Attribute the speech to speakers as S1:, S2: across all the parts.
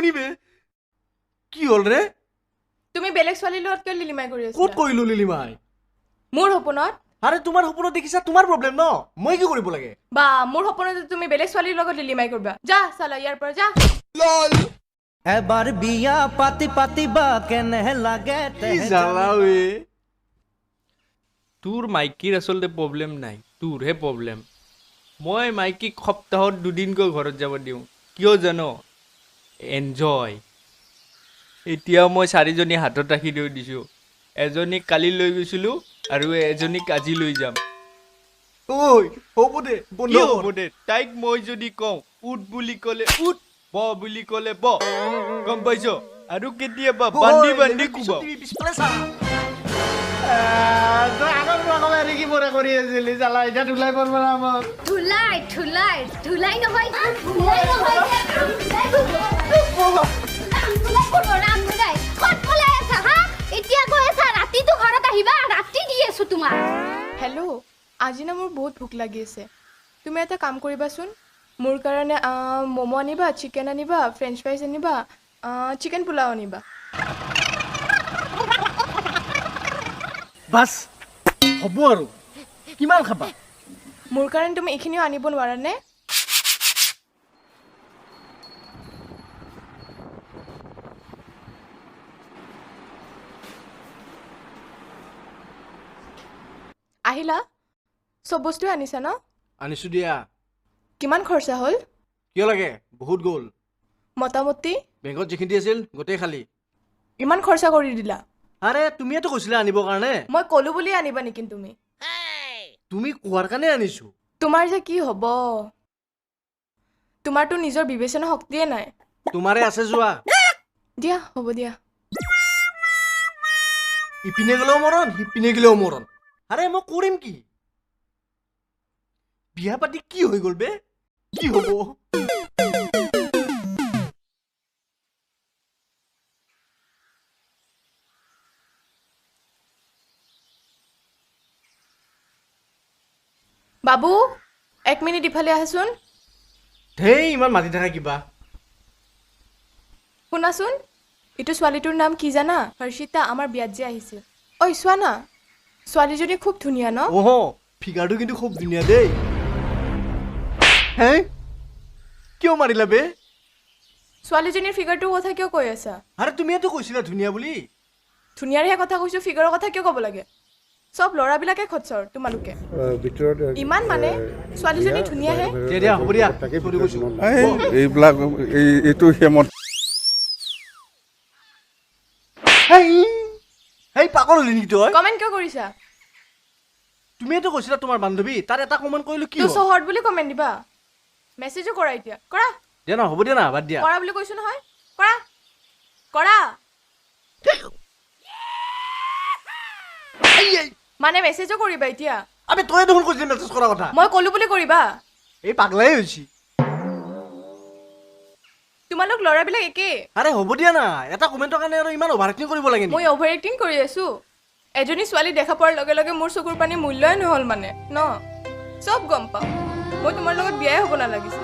S1: শুনিবে কি হল ৰে
S2: তুমি বেলেগ ছোৱালীৰ লগত কিয় লিলিমাই কৰি আছা
S1: ক'ত কৰিলো লিলিমাই
S2: মোৰ সপোনত
S1: আৰে তোমাৰ সপোনত দেখিছা তোমাৰ প্ৰব্লেম ন মই কি কৰিব লাগে
S2: বা মোৰ সপোনত তুমি বেলেগ ছোৱালীৰ লগত লিলিমাই কৰিবা যা সালা ইয়াৰ পৰা যা
S1: লল
S3: এবাৰ বিয়া পাতি পাতি বা কেনে লাগে
S1: কি জ্বালাৱে
S4: তোৰ মাইকীৰ আচলতে প্ৰব্লেম নাই তোৰহে প্ৰব্লেম মই মাইকীক সপ্তাহত দুদিনকৈ ঘৰত যাব দিওঁ কিয় জানো এনজয় এতিয়া মই 4জনী হাতত ৰাখি থৈ দিছোঁ এজনীক কালি লৈ গৈছিলোঁ আৰু এজনীক আজি লৈ যাম
S1: ঐ হ'ব দে বন্ধ
S4: কি হ'ব দে তাইক মই যদি কওঁ উঠ বুলি ক'লে উঠ ব বুলি ক'লে ব গম পাইছ আৰু কেতিয়াবা বান্ধি বান্ধি কোবাও
S1: পিছফালে চা তই আগৰ এৰি কি পৰা কৰি আছিলি জ্বালা এতিয়া ধুলাই পৰব না মোক
S5: ধুলাই নহয় এতিয়া গৈ আছা ৰাতিটো ঘৰত আহিবা ৰাতি দি আছো তোমাক
S2: হেল্ল' আজি না মোৰ বহুত ভোক লাগি আছে তুমি এটা কাম কৰিবাচোন মোৰ কাৰণে ম'ম' আনিবা চিকেন আনিবা ফ্ৰেঞ্চ ফ্ৰাইজ আনিবা চিকেন পোলাও আনিবা
S1: বাস হ'ব আৰু কিমান খাবা
S2: মোৰ কাৰণে তুমি এইখিনিও আনিব নোৱাৰানে আহিলা সব বস্তু আনিছা ন
S1: আনিছো দিয়া
S2: কিমান খৰচা হ'ল
S1: কিয় লাগে বহুত গ'ল
S2: মোটামুটি
S1: বেংকত যিখিনি আছিল গোটেই খালী
S2: ইমান খৰচা কৰি দিলা
S1: আৰে তুমিয়েতো কৈছিলা আনিবৰ কাৰণে
S2: মই ক'লো বুলি আনিবা নেকি
S1: তুমি কোৱাৰ কাৰণে আনিছো
S2: তোমাৰ যে কি হ'ব তোমাৰতো নিজৰ বিবেচনা শক্তিয়ে নাই
S1: তোমাৰে আছে যোৱা
S2: দিয়া হ'ব দিয়া
S1: ইপিনে গ'লেও মৰণ সিপিনে গ'লেও মৰণ আৰে মই কৰিম কি বিয়া পাতি কি হৈ গ'ল বে কি হ'ব
S2: বাবু 1 মিনিট ইফালে আহাচোন
S1: ধেই ইমান মাতি থাকা কিবা
S2: শুনাচোন এইটো ছোৱালীটোৰ নাম কি জানা হৰ্ষিতা আমাৰ বিয়াত যে আহিছিল ঐ চোৱা না ছোৱালীজনী খুব ধুনীয়া ন
S1: অহ ফিগাৰটো কিন্তু খুব ধুনীয়া দেই হে কিয় মাৰিলা বে
S2: ছোৱালীজনীৰ ফিগাৰটোৰ কথা কিয় কৈ আছা
S1: আৰে তুমিয়েতো কৈছিলা ধুনীয়া বুলি
S2: ধুনীয়াৰহে কথা কৈছো ফিগাৰৰ কথা কিয় ক'ব লাগে সব ল'ৰাবিলাকে খচ্চৰ তোমালোকে ইমান মানে ছোৱালীজনী ধুনীয়াহে
S1: দিয়া হ'ব দিয়া কৰি কৈছো
S6: এইবিলাক এইটো হেমত
S1: হেই পাগল হলি নেকি তই
S2: কমেণ্ট কিয় কৰিছা
S1: তুমিয়েতো কৈছিলা তোমাৰ বান্ধৱী তাৰ এটা কমেণ্ট কৰিলো কি
S2: তো চহৰত বুলি কমেণ্ট দিবা মেছেজো কৰা এতিয়া কৰা
S1: দিয়া না হ'ব দিয়া না বাদ দিয়া
S2: কৰা বুলি কৈছো নহয় কৰা কৰা মানে মেছেজো কৰিবা এতিয়া
S1: আবে তই দেখোন কৈছিলি মেছেজ কৰাৰ কথা
S2: মই ক'লো বুলি কৰিবা
S1: এই পাগলাই হৈছি
S2: তোমালোক ল'ৰাবিলাক একে
S1: আৰে হ'ব দিয়া না এটা কমেণ্টৰ কাৰণে আৰু ইমান অভাৰ এক্টিং কৰিব লাগে
S2: মই অভাৰ এক্টিং কৰি আছো এজনী ছোৱালী দেখা পোৱাৰ লগে লগে মোৰ চকুৰ পানী মূল্যই নহ'ল মানে ন চব গম পাওঁ মই তোমাৰ লগত বিয়াই হ'ব নালাগিছিল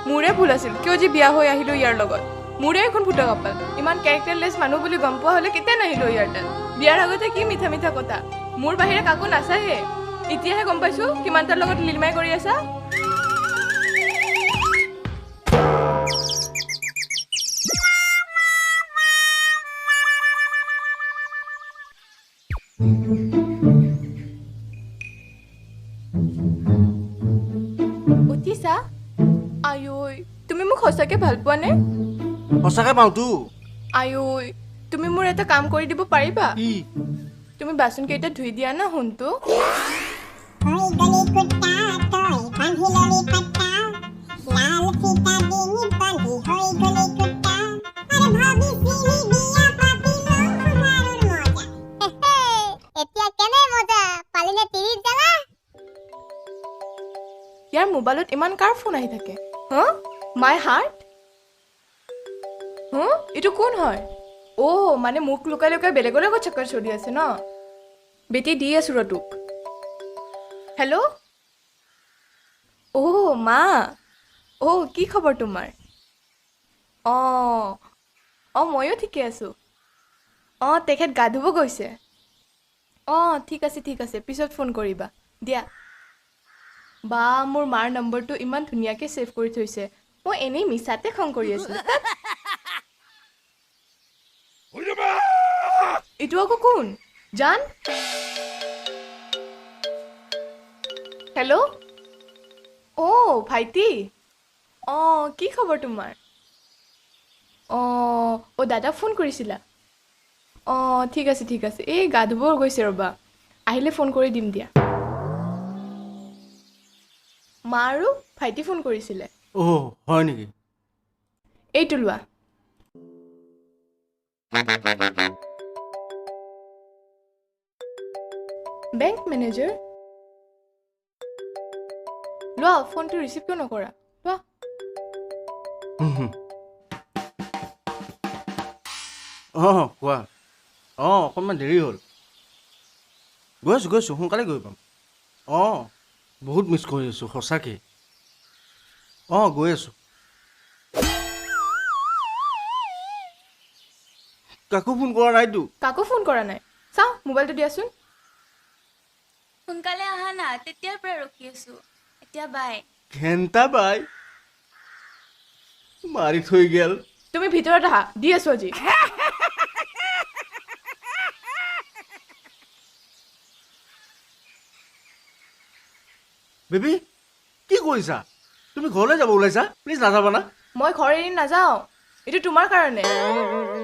S2: মোৰে ভুল আছিল কিয় যে বিয়া হৈ আহিলো ইয়াৰ লগত মোৰে এখন ফুটা কপাল ইমান কেৰেক্টাৰলেছ মানুহ বুলি গম পোৱা হ'লে কেতিয়া নাহিলো ইয়াৰ তাত বিয়াৰ আগতে কি মিঠা মিঠা কথা মোৰ বাহিৰে কাকো নাচায়ে এতিয়াহে গম পাইছো কিমান তাৰ লগত লিলিমাই কৰি আছা উঠিছা আয়ৈ তুমি মোক সঁচাকে ভাল পোৱা নে
S1: সঁচাকে পাওঁতো
S2: আয়ৈ তুমি মোৰ এটা কাম কৰি দিব পাৰিবা
S1: কি
S2: তুমি বাচন কেইটা ধুই দিয়া না শুনতো ইয়াৰ মোবাইলত ইমান কাৰ ফোন আহি থাকে হা মাই হাৰ্ট হা এইটো কোন হয় অ' মানে মোক লুকাই লুকাই বেলেগৰ লগত চক্কৰ চলি আছে ন বেটি দি আছো ৰ তোক হেল্ল' অ' মা অ' কি খবৰ তোমাৰ অঁ অঁ ময়ো ঠিকে আছোঁ অঁ তেখেত গা ধুব গৈছে অঁ ঠিক আছে পিছত ফোন কৰিবা দিয়া বা মোৰ মাৰ নম্বৰটো ইমান ধুনীয়াকৈ ছেভ কৰি থৈছে মই এনেই মিছাতে খং কৰি আছোঁ এইটো আকৌ কোন জান হেল্ল' অ' ভাইটি অঁ কি খবৰ তোমাৰ অঁ দাদাক ফোন কৰিছিলা অঁ ঠিক আছে এই গা ধুব গৈছে ৰ'বা আহিলে ফোন কৰি দিম দিয়া মা আৰু ভাইটি ফোন কৰিছিলে
S1: অ' হয় নেকি
S2: এইটো লোৱা বেংক মেনেজাৰ লোৱা ফোনটো ৰিচিভ কিয় নকৰা লোৱা
S1: অঁ কোৱা অঁ অকণমান দেৰি হ'ল গৈছোঁ সোনকালে গৈ পাম অঁ বহুত মিছ কৰি আছোঁ সঁচাকৈ অঁ গৈ আছোঁ কাকো ফোন কৰা নাইতো
S2: কাকো ফোন কৰা নাই চাওঁ মোবাইলটো দিয়াচোন
S5: সোনকালে আহা না তেতিয়াৰ পৰা ৰখি আছো এতিয়া বাই
S1: ঘেণ্টা বাই মাৰি থৈ গেল
S2: তুমি ভিতৰত আহা দি আছো আজি
S1: বেবী কি কৰিছা তুমি ঘৰলৈ যাব ওলাইছা প্লিজ নাযাবা না
S2: মই ঘৰ এৰি নাযাওঁ এইটো তোমাৰ কাৰণে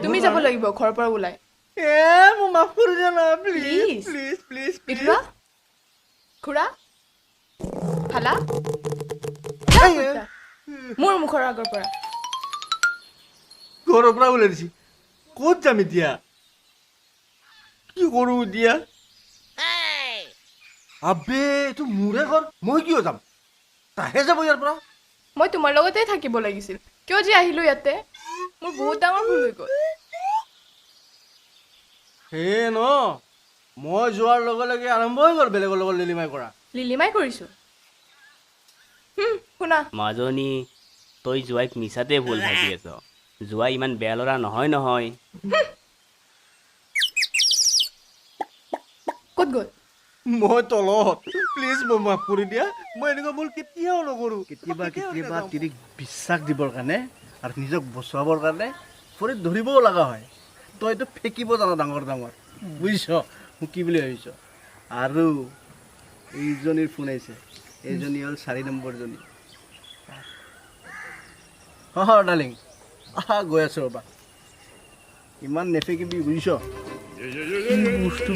S2: তুমি যাব লাগিব ঘৰৰ পৰা ওলাই
S1: মোক মাফ কৰি দিয়া না
S2: Please.
S1: প্লিজ
S2: এইটো লোৱা খুৰা খালা মোৰ মুখৰ আগৰ পৰা
S1: ঘৰৰ পৰা ওলাই দিছি ক'ত যাম এতিয়া কি কৰোঁ এতিয়া আবে এইটো মোৰে ঘৰ মই কিয় যাম তাহে যাব ইয়াৰ পৰা
S2: মই তোমাৰ লগতে থাকিব লাগিছিল কিয় যে আহিলো ইয়াতে মোৰ বহুত ডাঙৰ ভুল হৈ গ'ল
S1: হে ন মই যোৱাৰ লগে লগে আৰম্ভ হৈ গ'ল বেলেগৰ লগত লিলিমাই কৰা
S2: লিলিমাই কৰিছো শুনা
S7: মাজনী তই জোৱাইক মিছাতে ভুল ভাবি আছ জোৱাই ইমান বেয়া ল'ৰা নহয়
S2: ক'ত গ'ল
S1: মই তলত প্লিজ মই মাফ কৰি দিয়া মই এনেকুৱা ভুল কেতিয়াও নকৰোঁ
S8: কেতিয়াবা তিৰিক বিশ্বাস দিবৰ কাৰণে আৰু নিজক বচাবৰ কাৰণে ভৰিত ধৰিবও লগা হয় তইতো ফেকিব জানো ডাঙৰ বুজিছ মোক কি বুলি ভাবিছ আৰু এইজনীৰ ফোন আহিছে এইজনী হ'ল 4 নম্বৰজনী ডাৰ্লিং গৈ আছোঁ ৰ'বা ইমান নেফেকিবি বুজিছ কি বস্তু